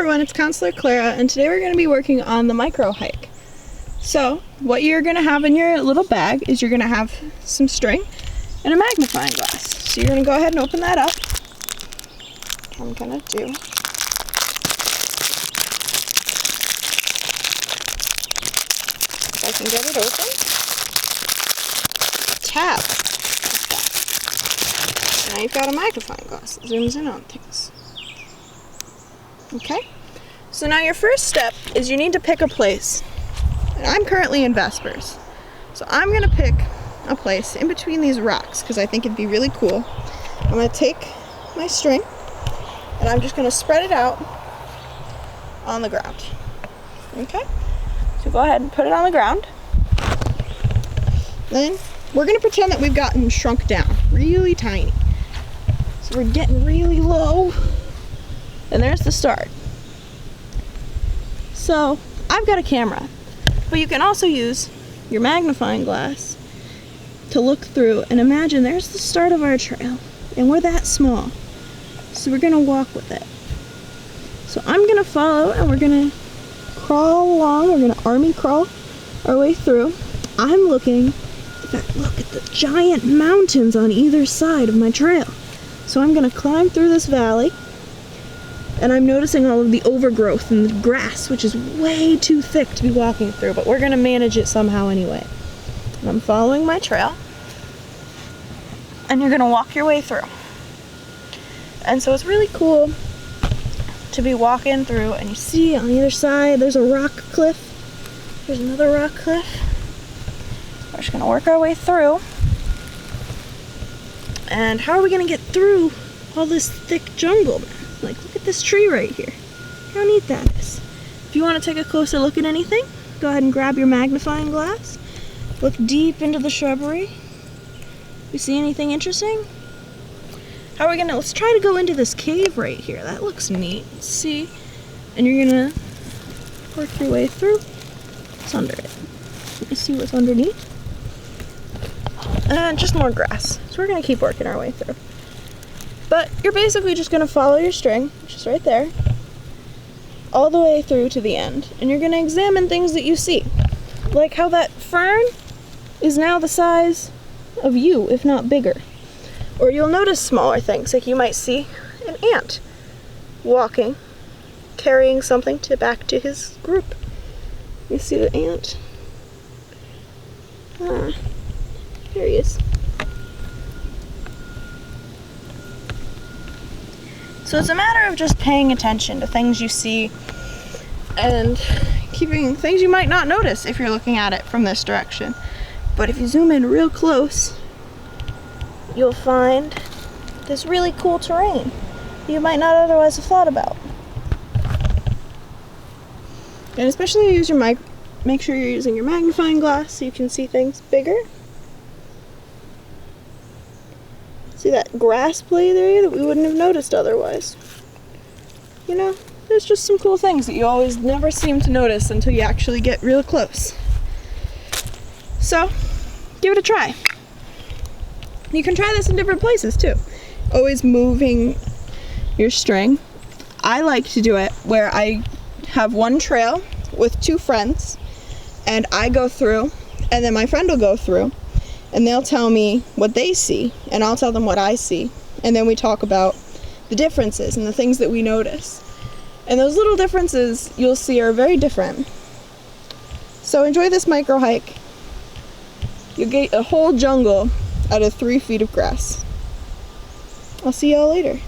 everyone, it's Counselor Klara, and today we're going to be working on the micro hike. So what you're going to have in your little bag is you're going to have some string and a magnifying glass. So you're going to go ahead and open that up. I'm going to do. If I can get it open. Tab. Okay. Now you've got a magnifying glass that zooms in on things. Okay, so now your first step is you need to pick a place. And I'm currently in Vespers, so I'm going to pick a place in between these rocks because I think it'd be really cool. I'm going to take my string and I'm just going to spread it out on the ground. Okay, so go ahead and put it on the ground. Then we're going to pretend that we've gotten shrunk down, really tiny. So we're getting really low. And there's the start. So I've got a camera, but you can also use your magnifying glass to look through and imagine there's the start of our trail and we're that small. So we're gonna walk with it. So I'm gonna follow and we're gonna crawl along, we're gonna army crawl our way through. I'm looking, in fact, look at the giant mountains on either side of my trail. So I'm gonna climb through this valley. And I'm noticing all of the overgrowth and the grass, which is way too thick to be walking through, but we're gonna manage it somehow anyway. And I'm following my trail. And you're gonna walk your way through. And so it's really cool to be walking through and you see on either side, there's a rock cliff. There's another rock cliff. We're just gonna work our way through. And how are we gonna get through all this thick jungle, man? Like, look at this tree right here. How neat that is. If you want to take a closer look at anything, go ahead and grab your magnifying glass. Look deep into the shrubbery. You see anything interesting? How are we gonna, let's try to go into this cave right here. That looks neat. Let's see. And you're gonna work your way through. What's under it? Let me see what's underneath. And just more grass. So we're gonna keep working our way through. But you're basically just going to follow your string, which is right there, all the way through to the end. And you're going to examine things that you see. Like how that fern is now the size of you, if not bigger. Or you'll notice smaller things, like you might see an ant walking, carrying something back to his group. You see the ant? Ah, there he is. So it's a matter of just paying attention to things you see and keeping things you might not notice if you're looking at it from this direction. But if you zoom in real close, you'll find this really cool terrain you might not otherwise have thought about. And especially use your make sure you're using your magnifying glass so you can see things bigger. See that grass play there that we wouldn't have noticed otherwise. You know, there's just some cool things that you always never seem to notice until you actually get real close. So, give it a try. You can try this in different places too. Always moving your string. I like to do it where I have one trail with two friends and I go through and then my friend will go through. And they'll tell me what they see, and I'll tell them what I see. And then we talk about the differences and the things that we notice. And those little differences you'll see are very different. So enjoy this micro hike. You'll get a whole jungle out of 3 feet of grass. I'll see y'all later.